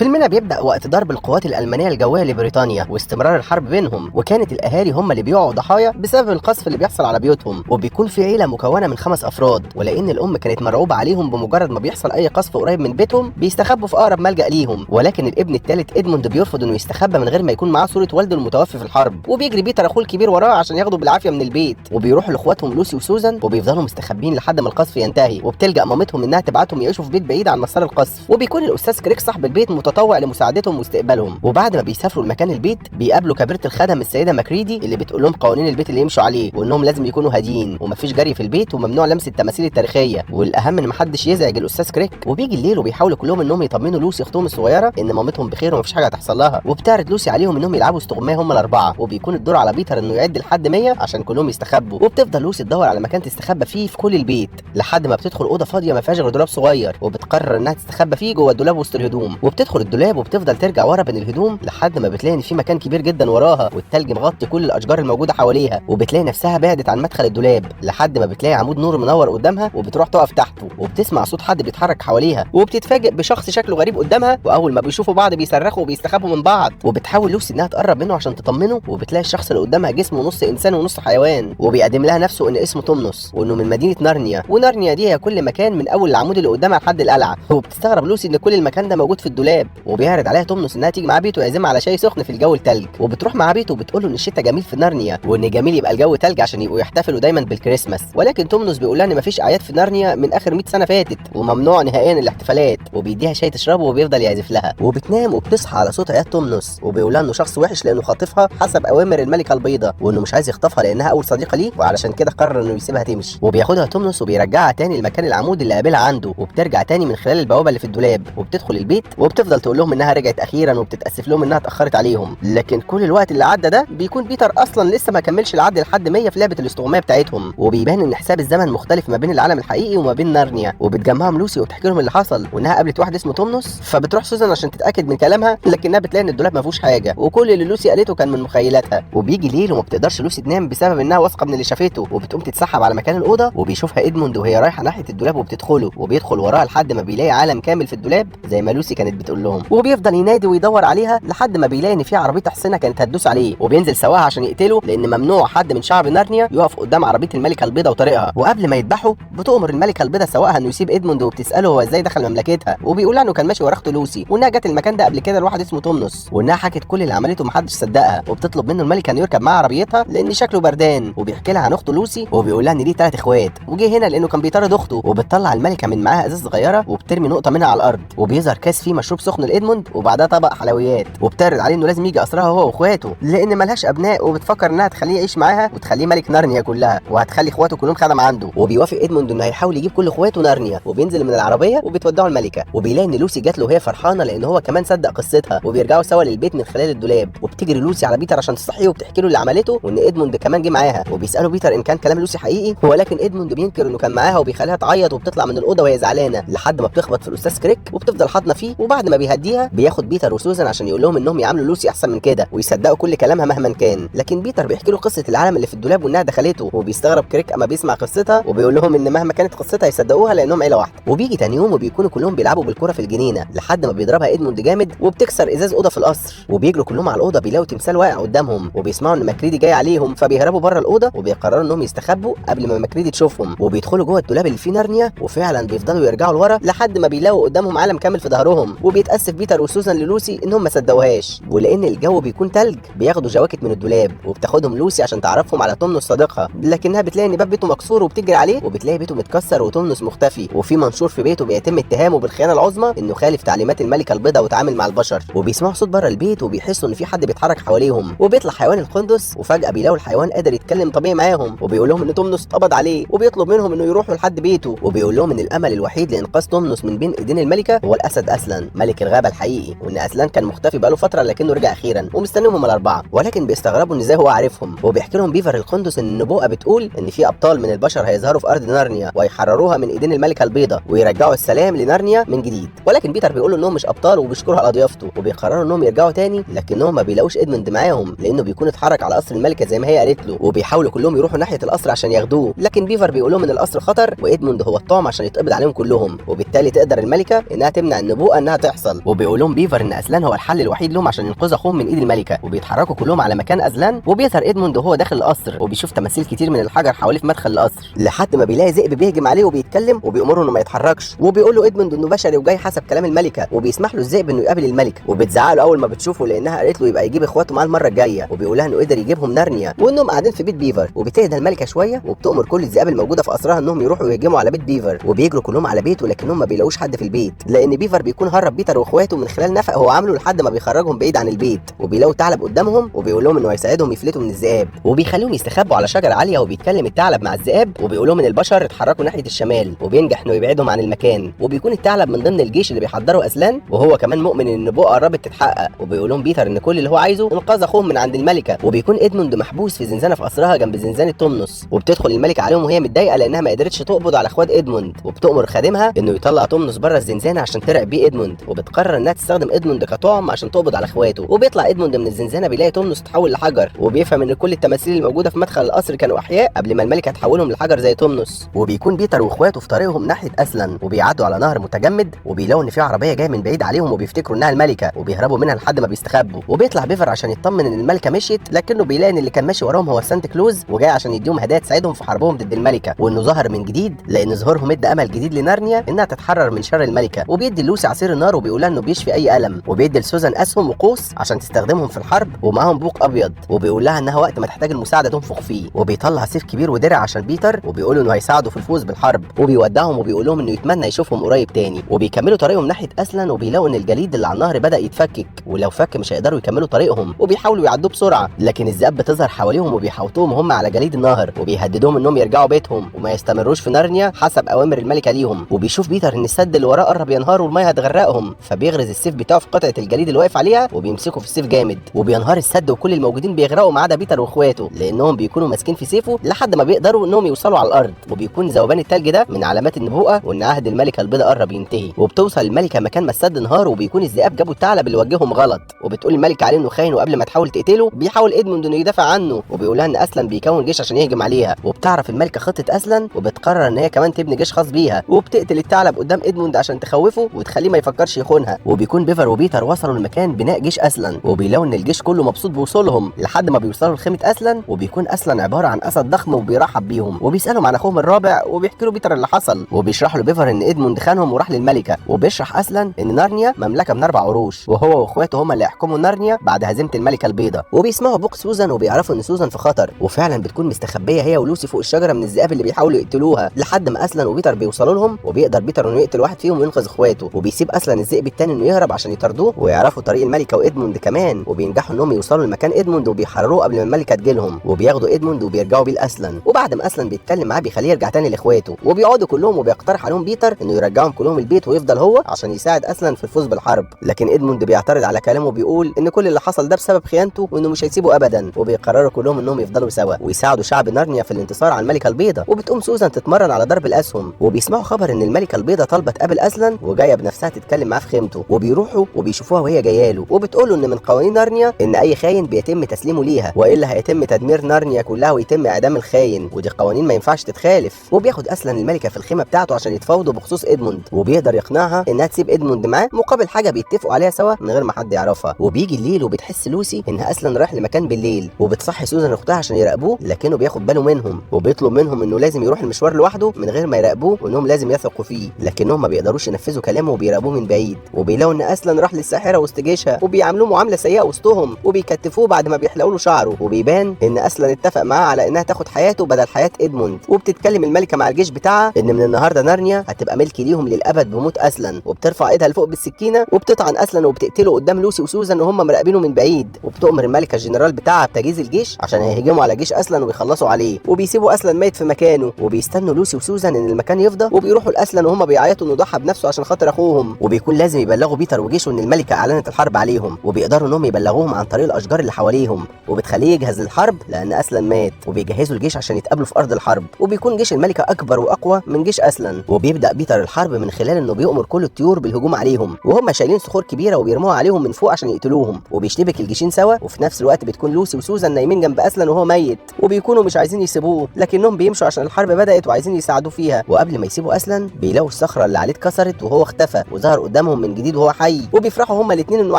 فيلمنا بيبدأ وقت ضرب القوات الألمانية الجوية لبريطانيا واستمرار الحرب بينهم، وكانت الأهالي هم اللي بيقعوا ضحايا بسبب القصف اللي بيحصل على بيوتهم. وبيكون في عيلة مكونة من 5 أفراد، ولأن الأم كانت مرعوبة عليهم بمجرد ما بيحصل أي قصف قريب من بيتهم بيستخبوا في أقرب ملجأ ليهم. ولكن الابن الثالث إدموند بيرفض إنه يستخبى من غير ما يكون معاه صورة والده المتوفي في الحرب، وبيجري بيتر أخوه الكبير وراه عشان ياخده بالعافية من البيت. وبيروحوا لإخواتهم لوسي وسوزان وبيفضلوا مستخبين لحد ما القصف ينتهي، وبتلجأ مامتهم إنها تبعتهم يعيشوا في بيت بعيد عن مسار القصف. وبيكون الأستاذ كريك صاحب البيت متطوع لمساعدتهم واستقبالهم. وبعد ما بيسافروا لمكان البيت بيقابلوا كبيرة الخدم السيدة ماكريدي اللي بتقول لهم قوانين البيت اللي يمشوا عليه، وانهم لازم يكونوا هاديين ومفيش جري في البيت وممنوع لمس التماثيل التاريخيه، والاهم ان محدش يزعج الاستاذ كريك. وبيجي الليل وبيحاولوا كلهم انهم يطمنوا لوسي اختهم الصغيره ان مامتهم بخير ومفيش حاجه هتحصل لها. وبتعرض لوسي عليهم انهم يلعبوا استغمايه هم الاربعه، وبيكون الدور على بيتر انه يعد لحد 100 عشان كلهم يستخبوا. وبتفضل لوسي تدور على مكان تستخبى فيه في كل البيت لحد ما بتدخل اوضه فاضيه ما فيهاش غير دولاب صغير، وبتقرر انها تستخبى فيه جوه الدولاب وسط الهدوم. وبتدخل الدولاب وبتفضل ترجع ورا بين الهدوم لحد ما بتلاقي ان في مكان كبير جدا وراها والتلج مغطي كل الاشجار الموجوده حواليها. وبتلاقي نفسها بعدت عن مدخل الدولاب لحد ما بتلاقي عمود نور منور قدامها، وبتروح تقف تحته وبتسمع صوت حد بيتحرك حواليها، وبتتفاجئ بشخص شكله غريب قدامها، واول ما بيشوفوا بعض بيصرخوا وبيستخبوا من بعض. وبتحاول لوسي انها تقرب منه عشان تطمنه، وبتلاقي الشخص اللي قدامها جسمه نص انسان ونص حيوان، وبيقدم لها نفسه ان اسمه تومنوس وانه من مدينه نارنيا. ونارنيا دي هي كل مكان من اول العمود اللي قدامها لحد القلعه. وبتستغرب لوسي ان كل المكان ده موجود في الدولاب. وبيعرض عليها تومنوس انها تيجي معاه بيته ويعزمها على شاي سخن في الجو التلج. وبتروح معاه بيته وبتقول له ان الشتاء جميل في نارنيا وان جميل يبقى الجو تلج عشان يبقوا يحتفلوا دايما بالكريسماس. ولكن تومنوس بيقول لها ان مفيش اعياد في نارنيا من اخر 100 سنه فاتت وممنوع نهائيا الاحتفالات، وبيديها شاي تشربه وبيفضل يعزف لها. وبتنام وبتصحى على صوت عياط تومنوس، وبيقول لها انه شخص وحش لانه خاطفها حسب اوامر الملكه البيضاء، وانه مش عايز يخطفها لانها اول صديقه ليه وعلشان كده قرر انه يسيبها تمشي. وبياخدها تومنوس وبيرجعها تاني لمكان العمود اللي قابلها عنده، وبترجع تاني من خلال البوابه اللي في الدولاب، وبتدخل البيت وبتفضل تقول لهم انها رجعت اخيرا وبتتاسف لهم انها اتاخرت عليهم. لكن كل الوقت اللي عدى ده بيكون بيتر اصلا لسه ما كملش العد لحد 100 في لعبه الاستغمايه بتاعتهم. وبيبان ان حساب الزمن مختلف ما بين العالم الحقيقي وما بين نارنيا. وبتجمعهم لوسي وبتحكي لهم اللي حصل وانها قابلت واحد اسمه تومنوس. فبتروح سوزان عشان تتاكد من كلامها، لكنها بتلاقي ان الدولاب ما فيهوش حاجه وكل اللي لوسي قالته كان من مخيلاتها. وبيجي ليل وما بتقدرش لوسي تنام بسبب انها واثقه من اللي شافته، وبتقوم تتسحب على مكان الاوضه وبيشوفها ادموند وهي رايحه ناحيه الدولاب وبتدخله، وبيدخل وراها لحد ما بيلاقي عالم كامل في الدولاب زي ما لوسي كانت بتقول لهم. وبيفضل ينادي ويدور عليها لحد ما بيلاقي ان في عربيه حصينه كانت هتدوس عليه، وبينزل سواها عشان يقتله لان ممنوع حد من شعب نارنيا يقف قدام عربيه الملكه البيضاء وطريقها. وقبل ما يذبحوا بتؤمر الملكه البيضاء سواقها انه يسيب ادموند، وبتساله هو ازاي دخل مملكتها، وبيقول لها انه كان ماشي ورا اخته لوسي وانها جت المكان ده قبل كده لواحد اسمه تومنوس، وانها حكت كل اللي عملته ومحدش صدقها. وبتطلب منه الملكه انه يركب معاها عربيتها لان شكله بردان، وبيحكي لها عن اخته لوسي وبيقول لها ان ليه 3 اخوات وجه هنا لانه كان بيطارد اخته. وبتطلع الملكه من معاها ازاز صغيره وبترمي نقطه منها على الارض، وبيظهر كاس فيه مشروب سخن لادموند وبعدها طبق حلويات، وبتعرض عليه انه لازم يجي اسرها هو واخواته لان ملهاش ابناء، وبتفكر انها تخليه يعيش معاها وتخليه ملك نارنيا كلها وهتخلي اخواته كلهم خدم عنده. وبيوافق ادموند انه هيحاول يجيب كل اخواته نارنيا، وبينزل من العربيه وبتودعه الملكه. وبيلاقي ان لوسي جات له وهي فرحانه لان هو كمان صدق قصتها، وبيرجعوا سوا للبيت من خلال الدولاب. وبتجري لوسي على بيتر عشان تصحيه وبتحكي له اللي عملته وان ادموند كمان جه معاها، وبيسالوا بيتر ان كان كلام لوسي حقيقي، ولكن ادموند بينكر انه كان معاها وبيخليها تعيط وبتطلع من الاوضه وهي زعلانه لحد ما بتخبط في الاستاذ كريك وبتفضل حاضنه فيه. وبعد ما بيهديها بياخد بيتر وسوزان عشان يقول لهم انهم يعاملوا لوسي احسن من كده ويصدقوا كل كلامها مهما كان. لكن بيتر بيحكي له قصه العالم اللي في الدولاب وانها دخلته، وبيستغرب كريك اما بيسمع قصتها وبيقول لهم ان مهما كانت قصتها يصدقوها لانهم عيله واحده. وبيجي تاني يوم وبيكونوا كلهم بيلعبوا بالكره في الجنينه لحد ما بيضربها ادموند جامد وبتكسر ازاز اوضه في القصر، وبيجروا كلهم على الاوضه بيلاقوا تمثال واقع قدامهم، وبيسمعوا ان ماكريدي جاي عليهم فبيهربوا بره الاوضه وبيقرروا انهم يستخبوا قبل ما ماكريدي تشوفهم. وبيدخلوا جوه الدولاب اللي فيه نارنيا وفعلا بيفضلوا يرجعوا لورا لحد ما بيلاقوا قدامهم عالم كامل في ظهرهم. وبيتاسف بيتر وسوزان للوسي انهم ما صدقوهاش، ولان الجو بيكون تلج بياخدوا جواكت من الدولاب وبتاخدهم لوسي عشان تعرفهم على تومنوس صديقها، لكنها بتلاقي ان باب بيته مكسور وبتجري عليه وبتلاقي بيته متكسر وتومنوس مختفي، وفي منشور في بيته بيتم اتهامه بالخيانه العظمى انه خالف تعليمات الملكه البيضاء وتعامل مع البشر. وبيسمعوا صوت بره البيت وبيحسوا ان في حد بيتحرك حواليهم، وبيطلع حيوان القندس وفجاه بيلاقوا الحيوان قادر يتكلم طبيعي معاهم، وبيقول لهم ان تومنوس اتقبض عليه وبيطلب منهم انه يروحوا لحد بيته، وبيقول لهم ان الامل الوحيد لانقاذ تومنوس من بين ايدين الملكه هو الاسد اسلان ملك الغابه الحقيقي، وان اسلان كان مختفي بقاله فتره لكنه رجع اخيرا ومستنيهم هم الاربعه. ولكن بيستغربوا ان ازاي هو عارفهم. وبيحكي لهم بيفر القندس ان النبوءه بتقول ان في ابطال من البشر هيظهروا في ارض نارنيا ويحرروها من ايدين الملكه البيضاء ويرجعوا السلام لنارنيا من جديد. ولكن بيتر بيقول انهم مش ابطال وبيشكرها على ضيافته، وبيقرروا انهم يرجعوا تاني لكنهم ما بيلاقوش ادموند معاهم لانه بيكون اتحرك على قصر الملكه زي ما هي قالت له، وبيحاولوا كلهم يروحوا ناحيه القصر عشان ياخدوه. لكن بيفر بيقول لهم ان القصر خطر وادموند هو الطعم عشان يتقبض عليهم كلهم، وبالتالي تقدر الملكه انها تمنع النبوءه انها تحصل. حصل، وبيقول لهم بيفر ان اسلان هو الحل الوحيد لهم عشان ينقذ اخوهم من ايد الملكه. وبيتحركوا كلهم على مكان اسلان، وبيظهر ادموند وهو داخل القصر وبيشوف تماثيل كتير من الحجر حواليه في مدخل القصر، لحد ما بيلاقي ذئب بيهجم عليه وبيتكلم وبيأمره انه ما يتحركش. وبيقول له ادموند انه بشري وجاي حسب كلام الملكه، وبيسمح له الذئب انه يقابل الملكه. وبتزعق له اول ما بتشوفه لانها قالت له يبقى يجيب اخواته معاه المره الجايه، وبيقول لها انه قدر يجيبهم نارنيا وانهم قاعدين في بيت بيفر. وبتهدى الملكه شويه وبتأمر كل الذئاب الموجوده في قصرها انهم يروحوا يهجموا على بيت بيفر، وبيجروا كلهم على بيته لكنهم ما بيلاقوش حد في البيت، لان بيفر بيكون هرب بيتر واخواته من خلال نفق هو عامله لحد ما بيخرجهم بعيد عن البيت. وبيلاقوا ثعلب قدامهم وبيقول لهم انه هيساعدهم يفلتوا من الذئاب، وبيخليهم يستخبوا على شجره عاليه. وبيتكلم الثعلب مع الذئاب وبيقول لهم ان البشر اتحركوا ناحيه الشمال، وبينجح انه يبعدهم عن المكان. وبيكون الثعلب من ضمن الجيش اللي بيحضره اسلان، وهو كمان مؤمن ان النبوءه قربت تتحقق. وبيقول لهم بيتر ان كل اللي هو عايزه انقاذ اخوهم من عند الملكه. وبيكون ادموند محبوس في زنزانه في قصرها جنب زنزانه تومنوس، وبتدخل الملكه عليهم وهي متضايقه لانها ما قدرتش تقبض على اخوات ادموند، وبتأمر خادمها انه يطلع تومنوس بره الزنزانه عشان ترعب بيه ادموند. وبتقرر انها تستخدم ادموند كطعم عشان تقبض على اخواته. وبيطلع ادموند من الزنزانه بيلاقي تومنوس اتحول لحجر، وبيفهم ان كل التماثيل الموجوده في مدخل القصر كانوا احياء قبل ما الملكه تحولهم لحجر زي تومنوس. وبيكون بيتر واخواته في طريقهم ناحيه اسلان، وبيعدوا على نهر متجمد، وبيلاقوا ان في عربيه جايه من بعيد عليهم وبيفتكروا انها الملكه، وبيهربوا منها لحد ما بيستخبوا. وبيطلع بيفر عشان يطمن ان الملكه مشيت، لكنه بيلاقي ان اللي كان ماشي وراهم هو سانتا كلوز وجاي عشان يديهم هدايا تساعدهم في حربهم ضد الملكه، وانه ظهر من جديد لان ظهورهم ادى امل جديد لنارنيا انها تتحرر من شر الملكه. وبيدي لوسي عصير النار وبيقول لها انه بيشفي اي الم، وبيدي لسوزان اسهم وقوس عشان تستخدمهم في الحرب، ومعاهم بوق ابيض، وبيقول لها انها وقت ما تحتاج المساعده تنفخ فيه. وبيطلع سيف كبير ودرع عشان بيتر، وبيقول انه هيساعده في الفوز بالحرب. وبيودعهم وبيقول لهم انه يتمنى يشوفهم قريب تاني. وبيكملوا طريقهم ناحيه اسلان، وبيلاقوا ان الجليد اللي على النهر بدا يتفكك، ولو فك مش هيقدروا يكملوا طريقهم. وبيحاولوا يعدوا بسرعه، لكن الذئاب بتظهر حواليهم وبيحوطوهم هم على جليد النهر، وبيهددوهم انهم يرجعوا بيتهم وما يستمروش في نارنيا حسب اوامر الملكه ليهم. وبيشوف بيتر ان السد اللي وراه قرب ينهار والميه هتغرقهم، فبيغرز السيف بتاعه في قطعه الجليد اللي واقف عليها وبيمسكه في السيف جامد، وبينهار السد وكل الموجودين بيغرقوا ما عدا بيتر واخواته لانهم بيكونوا ماسكين في سيفه لحد ما بيقدروا انهم يوصلوا على الارض. وبيكون ذوبان التلج ده من علامات النبوءه وان عهد الملكه البيضاء قرب ينتهي. وبتوصل الملكه مكان ما السد انهار، وبيكون الذئاب جابوا الثعلب اللي وجههم غلط، وبتقول الملكه عليه انه خاين، وقبل ما تحاول تقتله بيحاول ادموند انه يدافع عنه، وبيقول لها ان اسلان بيكون جيش عشان يهجم عليها. وبتعرف الملكه خطه اسلان وبتقرر ان هي كمان تبني جيش خاص بيها، وبتقتل الثعلب قدام ادموند عشان تخوفه وتخليه ما يفكرش يخونها. وبيكون بيفر وبيتر وصلوا لمكان بناء جيش اسلان، وبيلاقوا ان الجيش كله مبسوط بوصولهم لحد ما بيوصلوا لخيمه اسلان، وبيكون اسلان عباره عن اسد ضخم وبيرحب بيهم، وبيسالهم عن اخوهم الرابع وبيحكي له بيتر اللي حصل، وبيشرح له بيفر ان ادموند خانهم وراح للملكه. وبيشرح اسلان ان نارنيا مملكه من 4 عروش، وهو واخواته هم اللي يحكموا نارنيا بعد هزيمه الملكه البيضاء. وبيسمعوا بوق سوزان وبيعرفوا ان سوزان في خطر، وفعلا بتكون مستخبيه هي ولوسي فوق الشجره من الذئاب اللي بيحاولوا يقتلوها، لحد ما اسلان وبيتر بيوصلوا لهم، وبيقدر بيتر انه يقتل واحد فيهم وينقذ اخواته، وبيسيب اسلان الذئب الثاني انه يهرب عشان يطاردوه ويعرفوا طريق الملكه وادموند كمان، وبينجحوا انهم يوصلوا لمكان ادموند وبيحرروه قبل ما الملكه تجيلهم، وبياخدوا ادموند وبيرجعوا بيه لاسلان. وبعد ما اسلان بيتكلم معاه بيخليه يرجع تاني لاخواته، وبيقعدوا كلهم وبيقترح عليهم بيتر انه يرجعهم كلهم البيت ويفضل هو عشان يساعد اسلان في الفوز بالحرب. لكن ادموند بيعترض على كلامه وبيقول ان كل اللي حصل ده بسبب خيانته وانه مش هيسيبه ابدا، وبيقرروا كلهم انهم يفضلوا سوا ويساعدوا شعب نارنيا في الانتصار على الملكه البيضاء. وبتقوم سوزان تتمرن على ضرب الاسهم، وبيسمعوا خبر ان الملكه البيضاء طالبه تقابل اسلان وجايه بنفسها تتكلم معاه في خيمته، وبيروحوا وبيشوفوها وهي جايه له، وبتقول له ان من قوانين نارنيا ان اي خاين بيتم تسليمه ليها، والا هيتم تدمير نارنيا كلها ويتم اعدام الخاين، ودي قوانين ما ينفعش تتخالف. وبياخد اسلان الملكه في الخيمه بتاعته عشان يتفاوضوا بخصوص ادموند، وبيقدر يقنعها انها تسيب ادموند معاه مقابل حاجه بيتفقوا عليها سوا من غير ما حد يعرفها. وبيجي الليل وبتحس لوسي ان اسلان رايح لمكان بالليل، وبتصحي سوزان اختها عشان يراقبوه، لكنه بياخد باله منهم وبيطلب منهم انه لازم يروح المشوار لوحده من غير ما يراقبوه، وانهم لازم يثقوا فيه، لكنهم ما بيقدروش ينفذوا كلامه وبيراقبوه من بعيد. وبيلاقوا ان اسلان راح للساحره وسط جيشها وبيعاملوه معامله سيئه وسطهم، وبيكتفوه بعد ما بيحلقوا له شعره، وبيبان ان اسلان اتفق معاه على انها تاخد حياته بدل حياه ادموند. وبتتكلم الملكه مع الجيش بتاعها ان من النهارده نارنيا هتبقى ملك ليهم للابد بموت اسلان، وبترفع ايدها لفوق بالسكينه وبتطعن اسلان وبتقتله قدام لوسي وسوزان وهم مراقبينه من بعيد. وبتؤمر الملكه الجنرال بتاعها بتجهيز الجيش عشان هيهجموا على جيش اسلان ويخلصوا عليه، وبيسيبوا اسلان ميت في مكانه، وبيستنوا لوسي وسوزان ان المكان يفضى، وبيروحوا لاسلان وهم بيعيطوا انه ضحى بنفسه عشان خاطر اخوهم، وبيكون لازم يبلغوا بيتر وجيشه ان الملكه اعلنت الحرب عليهم، وبيقدروا انهم يبلغوهم عن طريق الاشجار اللي حواليهم، وبتخليه يجهز للحرب لان اسلان مات، وبيجهزوا الجيش عشان يتقابلوا في ارض الحرب. وبيكون جيش الملكه اكبر واقوى من جيش اسلان، وبيبدا بيتر الحرب من خلال انه بيأمر كل الطيور بالهجوم عليهم وهم شايلين صخور كبيره وبيرموها عليهم من فوق عشان يقتلوهم، وبيشتبك الجيشين سوا، وفي نفس الوقت بتكون لوسي وسوزان نايمين جنب اسلان وهو ميت، وبيكونوا مش عايزين يسيبوه، لكنهم بيمشوا عشان الحرب بدات وعايزين يساعدوه فيها. وقبل ما يسيبوا اسلان بيلاقوا الصخره اللي عليه اتكسرت وهو اختفى، وظهر قدامهم بيكلمهم من جديد وهو حي، وبيفرحوا هما الاثنين انه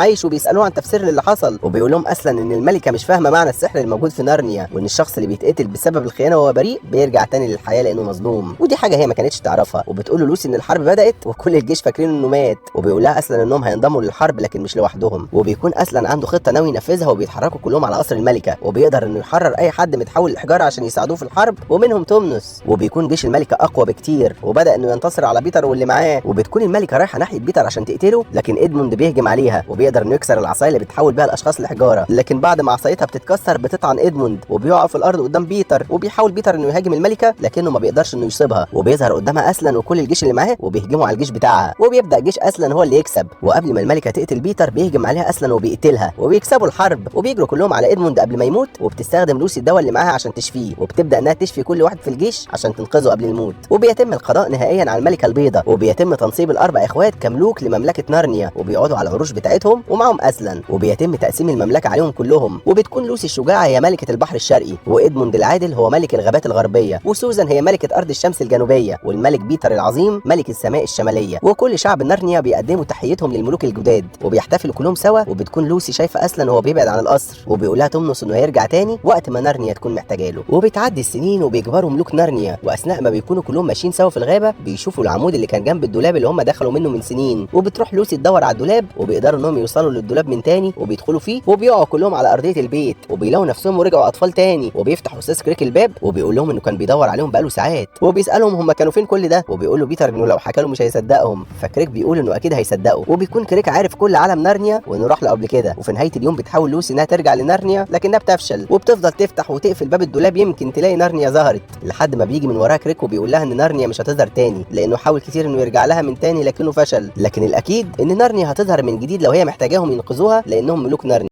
عايش، وبيسالوه عن تفسير للي حصل، وبيقول لهم اصلا ان الملكه مش فاهمه معنى السحر الموجود في نارنيا، وان الشخص اللي بيتقتل بسبب الخيانه وهو بريء بيرجع تاني للحياه لانه مظلوم. ودي حاجه هي ما كانتش تعرفها. وبتقول له لوسي ان الحرب بدات وكل الجيش فاكرين انه مات، وبيقول لها اصلا انهم هينضموا للحرب لكن مش لوحدهم، وبيكون اصلا عنده خطه ناوي ينفذها، وبيتحركوا كلهم على قصر الملكه، وبيقدر انه يحرر اي حد متحول للحجاره عشان يساعدوه في الحرب، ومنهم تومنوس. وبيكون جيش الملكه اقوى بكتير، وبدا انه ينتصر على بيتر واللي معاه، وبتكون الملكه رايحه ناحيه بيتر عشان تقتله، لكن ادموند بيهجم عليها، وبيقدر انه يكسر العصايه اللي بتحول بيها الاشخاص لحجاره، لكن بعد ما عصايتها بتتكسر بتطعن ادموند وبيقع في الارض قدام بيتر، وبيحاول بيتر انه يهاجم الملكه لكنه ما بيقدرش انه يصيبها، وبيظهر قدامها اسلن وكل الجيش اللي معاه وبيهجموا على الجيش بتاعها، وبيبدا جيش اسلن هو اللي يكسب. وقبل ما الملكه تقتل بيتر بيهجم عليها اسلن وبيقتلها، وبيكسبوا الحرب، وبيجروا كلهم على ادموند قبل ما يموت، وبتستخدم لوسي الدواء اللي معاها عشان تشفيه، وبتبدا انها تشفي كل واحد في الجيش عشان تنقذه قبل الموت. وبيتم القضاء نهائيا على الملكه البيضاء، وبيتم تنصيب الاربع اخوات كملوك لمملكه نارنيا، وبيقعدوا على العروش بتاعتهم ومعهم اسلن، وبيتم تقسيم المملكه عليهم كلهم. وبتكون لوسي الشجاعه هي ملكه البحر الشرقي، وادموند العادل هو ملك الغابات الغربيه، وسوزان هي ملكه ارض الشمس الجنوبيه، والملك بيتر العظيم ملك السماء الشماليه. وكل شعب نارنيا بيقدموا تحيتهم للملوك الجداد، وبيحتفلوا كلهم سوا. وبتكون لوسي شايفه اسلن وهو بيبعد عن القصر، وبيقول لها تومنوس انه هيرجع تاني وقت ما نارنيا تكون محتاجه له. وبتعدي السنين وبيكبروا ملوك نارنيا، واثناء ما بيكونوا كلهم ماشيين سوا في الغابه بيشوفوا العمود اللي كان جنب الدولاب اللي هم دخلوا منه من سنين، وبتروح لوسي تدور على الدولاب، وبيقدروا انهم يوصلوا للدولاب من تاني، وبيدخلوا فيه وبيقعوا كلهم على ارضيه البيت، وبيلاقوا نفسهم ورجعوا اطفال تاني. وبيفتح استاذ كريك الباب وبيقول لهم انه كان بيدور عليهم بقاله ساعات، وبيسالهم هم كانوا فين كل ده، وبيقولوا بيتر انه لو حكى له مش هيصدقهم، فكريك بيقول انه اكيد هيصدقه. وبيكون كريك عارف كل عالم نارنيا وانه راح له قبل كده. وفي نهايه اليوم بتحاول لوسي انها ترجع لنارنيا لكنها بتفشل، وبتفضل تفتح وتقفل باب الدولاب يمكن تلاقي نارنيا ظهرت، لحد ما بيجي من وراها كريك وبيقول لها ان نارنيا مش هتظهر تاني لانه حاول كتير انه يرجع لها من تاني لكنه فشل، لكن الاكيد ان نارنيا هتظهر من جديد لو هي محتاجاهم ينقذوها لانهم ملوك نارنيا.